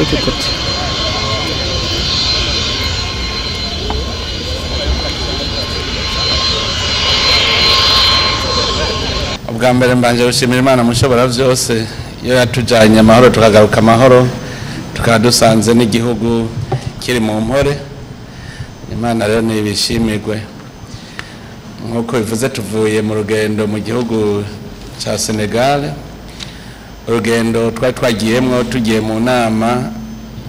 n'iki kuti ubwa mbere mbanje gushimira Imana mushobora vyose iyo yatujanye amahoro tukagaruka amahoro tukadusanze n'igihugu kiri mu mpore. Imana rero nibishimirwe nkuko bivuze tuvuye mu rugendo mu gihugu ca Senegal. Urugendo twari twagiyemwo tugiye mu nama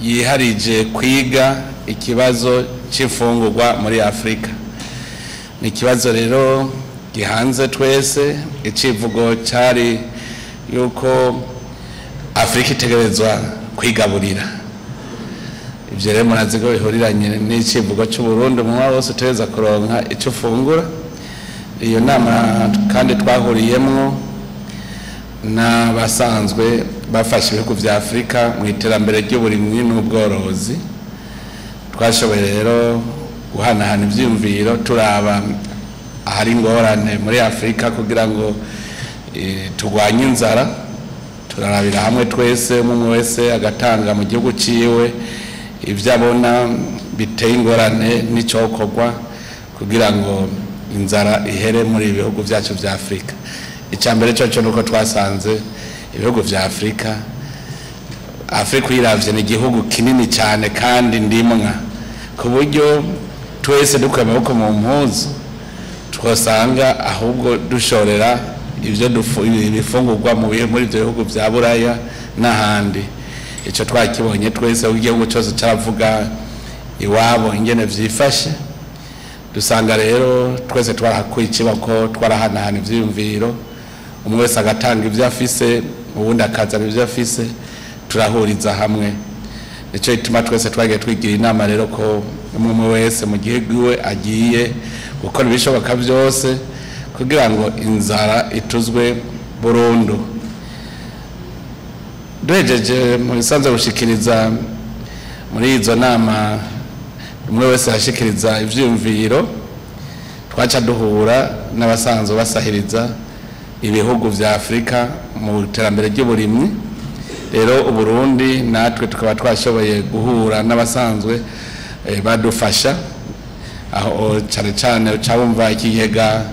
yiharije kwiga ikibazo c'imfungurwa muri Afrika. Ni ikibazo rero gihanze twese. Icivugo cari yuko Afrika itegerezwa kwigaburira. Ivyo rero murazi ko bihuriranye n'icivugo c'u Burundi mu mwaka wose utegereza kuronka ico ufungura. Iyo nama kandi twahuriyemwo n'abasanzwe bafashe ibihugu vya Afrika mu iterambere ry'uburimyi n'ubworozi. Twashoboye rero guhanahana ivyiyumviro turaba ahari ingorane muri Afrika kugira ngo turwanye inzara. Turarabira hamwe twese, umwe wese agatanga mu gihugu ciwe ivyo abona biteye ingorane n'icokorwa kugira ngo inzara ihere muri ibihugu vyacu vya Afrika. Icambere cyo nuko twasanze ibihugu vya Afrika uyiravye ni igihugu kinini cyane kandi ndimwa ku buryo twese dukwiye amaboko mu mpuzu twosanga ahubwo dushorera ivyo bifungurwa muri ivyo bihugu vya Buraya n'ahandi. Ico twakibonye twese igihugu cyose caravuga iwabo ingene vyifashe. Dusanga rero twese twarahakuye ikibako twarahanahana ivyiyumviro, umwe wese agatanga ivyo afise ubundi akazana ivyo afise turahuriza hamwe. Nico gituma twese twagiye twigira inama rero ko umwe wese mu gihugu we agiye gukora ibishoboka byose kugira ngo inzara ituzwe burundu. Duhejeje mu bisanzwe gushikiriza muri izo nama umwe wese ashikiriza ivyumviro, twaca duhura n'abasanzwe basahiriza ibihugu vya Afrika mu iterambere ry'uburimyi. Rero uburundi natwe tukaba twashoboye guhura n'abasanzwe badufasha aho cyane cyane ucabumva ikigega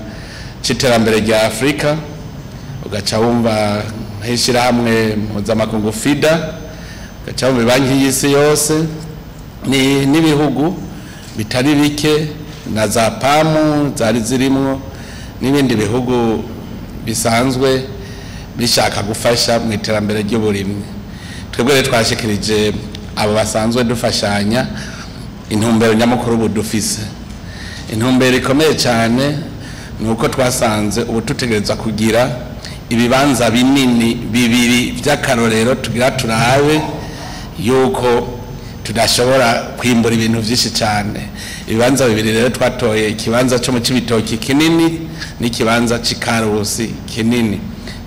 c'iterambere rya Afrika, ugaca wumva hishira hamwe mpuzamakungu FIDA, ugaca wumva banki y'isi yose n'ibihugu bitari bike na za pamu zari zirimwo n'ibindi bihugu bisanzwe bishaka gufasha mu iterambere ry'uburimyi. Twebwe rero twashikirije abo basanzwe dufashanya intumbero nyamukuru budufise. Intumbero ikomeye cyane nuko twasanze ubu tutegereza kugira ibibanza binini bibiri vy'akarorero tugira turabe yuko tudashobora kwimbura ibintu vyinshi cyane. Ibibanza bibiri rero twatoye ikibanza cyo mu Cibitoki kinini n'ikibanza c'Ikarusi kinini.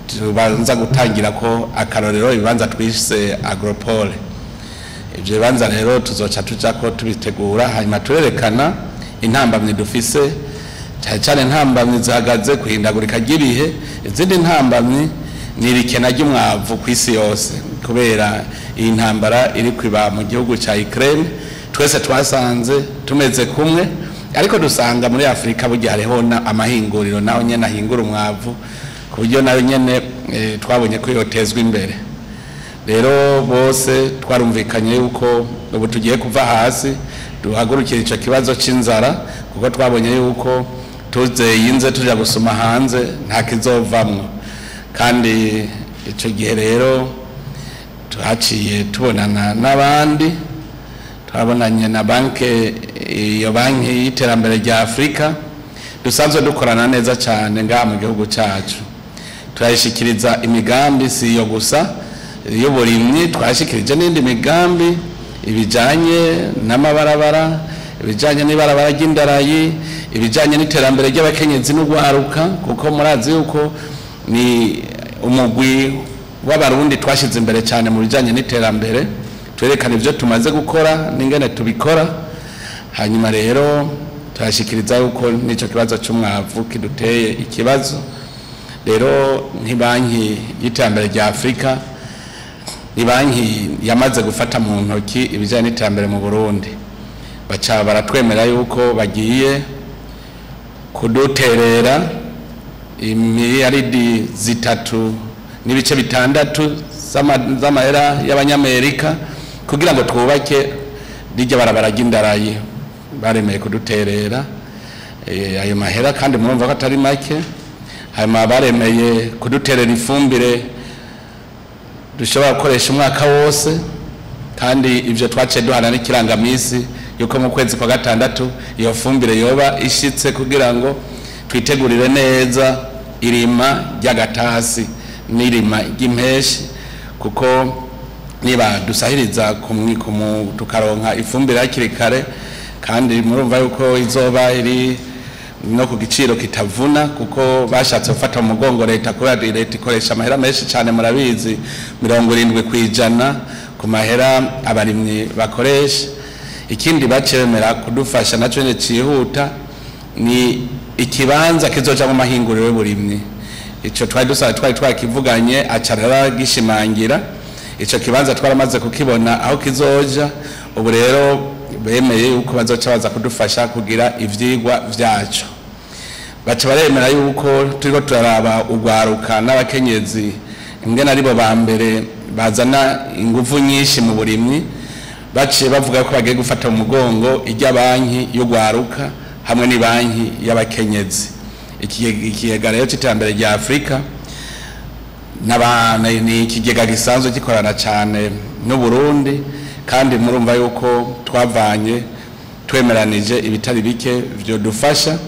Tubanza gutangira ko akarorero ibibanza twise agropole. Ivyo bibanza rero tuzoca tuja ko tubitegura hanyuma turerekana intambamye dufise, cyane intambamye zihagaze kuhindagurika ry'ibihe. Izindi ntambamye ni irikena ry'umwavu kw'isi yose kubera iyi ntambara iri kwiba mu gihugu ca Ukraine. Twese twasanze tumeze kumwe, ariko dusanga muri Afrika burya hariho amahinguriro naho nyene ahingura umwavu ku buryo nayo nyene twabonye ko yotezwa imbere. Rero bose twarumvikanye yuko ubu tugiye kuva hasi duhagurukira ico kibazo c'inzara, kuko twabonye yuko tuzeyinze tuja gusuma hanze nta kizovamwo. Kandi ico gihe rero tuhaciye tubonana n'abandi, twabonanye na iyo banki y'iterambere rya Afrika dusanzwe dukorana neza cyane ngaha mu gihugu cyacu. Turayishikiriza imigambi si yo gusa y'uburimyi, twashikirije n'indi migambi ibijanye n'amabarabara, ibijanye n'ibarabara ry'indarayi, ibijanye n'iterambere ry'abakenyezi n'ugwaruka, kuko murazi yuko ni umugwi w'abarundi twashize imbere cyane mu bijanye n'iterambere. Twerekana ivyo tumaze gukora n'ingene tubikora, hanyuma rero turashikiriza yuko nico kibazo c'umwavu kiduteye ikibazo. Rero nk'ibanki y'iterambere rya Afrika ni banki yamaze gufata mu ntoki ibijyanye n'iterambere mu Burundi, baca baratwemera yuko bagiye kuduterera imiliyaridi 3.6 z'amahera y'abanyamerika kugira ngo twubake rijya barabara ry'indarayi. Baremeye kuduterera ayo mahera kandi murumva ko atari make. Hanyuma baremeye kuduterera ifumbire dushobora gukoresha umwaka wose, kandi ivyo twaciye duhana n'ikirangamisi yuko mu kwezi kwa gatandatu iyo fumbire yoba ishitse kugira ngo twitegurire neza irima ry'agatasi n'irima ry'impeshi, kuko niba dusahiriza tukaronka ifumbire hakiri kare, kandi murumva yuko izoba iri no ku giciro kitavuna, kuko bashatse gufata mu mugongo leta kubera leta ikoresha amahera menshi cyane, murabizi 70% ku mahera abarimyi bakoresha. Ikindi bacemera kudufasha naco ne cihuta ni ikibanza kizoja mu mahinguriro y'uburimyi. Ico twari twakivuganye acarara gishimangira, ico kibanza twaramaze kukibona aho kizoja. Ubu rero bemeye yuko bazoca baza kudufasha kugira ivyigwa vyacu. Baca baremera yuko turiko turaraba ugwaruka n'abakenyezi ingene aribo ba mbere bazana ingufu nyinshi mu burimyi, baciye bavuga ko bagiye gufata mu mugongo ijya banki y'ugwaruka hamwe ni banki y'abakenyezi. Ikigega rero cy'iterambere rya Afrika ni ikigega gisanzwe gikorana cyane n'u Burundi, kandi murumva yuko twavanye twemeranije ibitari bike byo dufasha.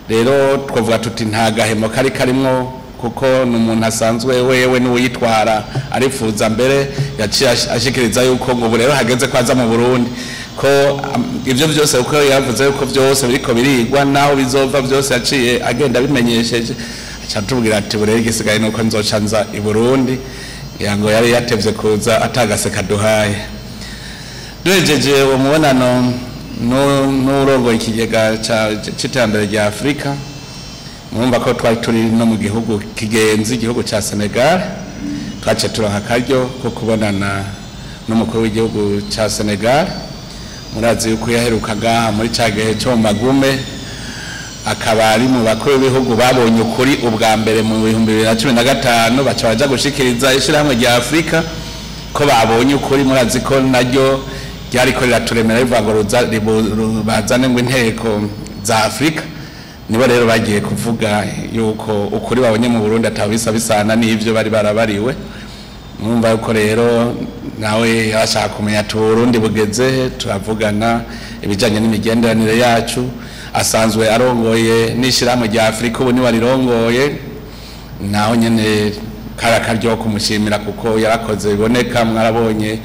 Rero twavuga tuti nta gahemo kari karimo, kuko n'umuntu asanzwe wewe n'uyitwara arifuza mbere yaciye ashikiriza yuko ngo rero hageze kwaza mu Burundi, ko ivyo byose uko yavuze yuko byose biriko birigwa naho bizova byose yaciye agenda bimenyesheje. Cyatubwira ati burere gisigaye nuko nzoca nza i Burundi, yango yari yatevye kuza atagase kaduhaye. Duhejeje uwo mubonano n'urongo ikigega c'iterambere rya Afrika, murumva ko twari turi no mu gihugu kigenzi, igihugu ca Senegal. Twace turonka akaryo ko kubonana n'umukuru w'igihugu ca Senegal. Murazi yuko yaherukaga muri cagehe cyo magume, akaba ari mu bakuru b'ibihugu babonye ukuri ubwa mbere mu 2015, baca baja gushikiriza ishirahamwe rya Afrika ko babonye ukuri. Murazi ko naryo ryari ko riraturemera rivuga ngo bazane ngo inteko za Afrika. Nibo rero bagiye kuvuga yuko ukuri babonye mu Burundi atabisa bisana n'ivyo bari barabariwe. Mwumva yuko rero nawe yashaka kumenya tu Burundi bugeze, turavugana ibijanye n'imigenderanire yacu. Asanzwe arongoye n'ishirahamwe rya Afrika, ubu ni warirongoye, naho nyene karakaryo kumushimira kuko yarakoze biboneka. Mwarabonye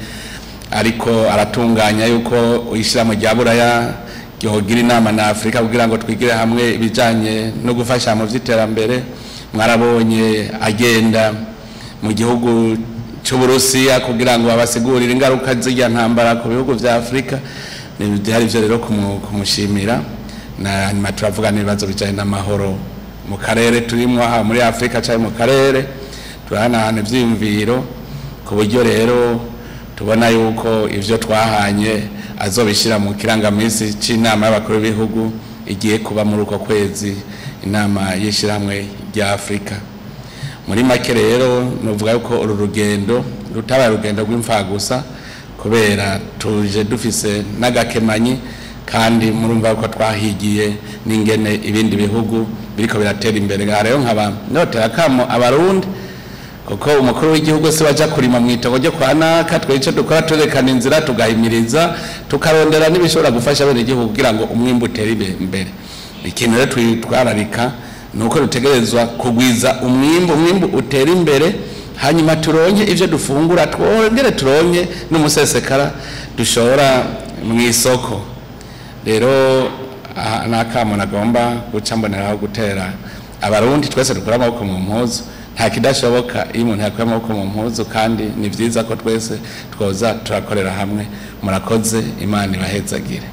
ariko aratunganya yuko ishirahamwe rya Buraya yogira inama na Afrika kugira ngo twigire hamwe ibijanye no gufasha mu vy'iterambere. Mwarabonye agenda mu gihugu cy'Uburusiya kugira ngo abasigurire ingaruka z'irya ntambara ku bihugu vya Afrika. Ni hari ivyo rero kumushimira, na nyuma turavugana ibibazo bijanye n'amahoro mu karere turimo aha muri Afrika cyane mu karere. Turanahana ivyiyumviro ku buryo rero tubona yuko ivyo twahanye azobishira mu kirangamisi c'inama y'abakuru b'ibihugu igiye kuba muri uko kwezi, inama y'ishiramwe rya Afrika. Muri make rero novuga yuko uru rugendo rutabaye urugendo rw'imfagusa, kubera tuje dufise n'agakemanyi, kandi murumva ko twahigiye n'ingene ibindi bihugu biriko biratera imbere. Rero nkaba notera kamo abarundi, kuko umukuru w'igihugu se waja kurima mu itongo ryo kwa naka, twice dukora turekana inzira tugahimiriza tukarondera n'ibishobora gufasha bene igihugu kugira ngo umwimbu utere imbere. Ikintu rero twitwararika nuko dutegerezwa kugwiza umwimbu utera imbere, hanyuma turonke ivyo dufungura, twongere turonke n'umusesekara dushora mu isoko. Rero nakamo nagomba guca mboneraho gutera abarundi, twese dukora amaboko mu mpuzu, nta kidashoboka iyo umuntu yakora amaboko mu mpuzu, kandi ni vyiza ko twese twoza turakorera hamwe. Murakoze, Imana ibahezagire.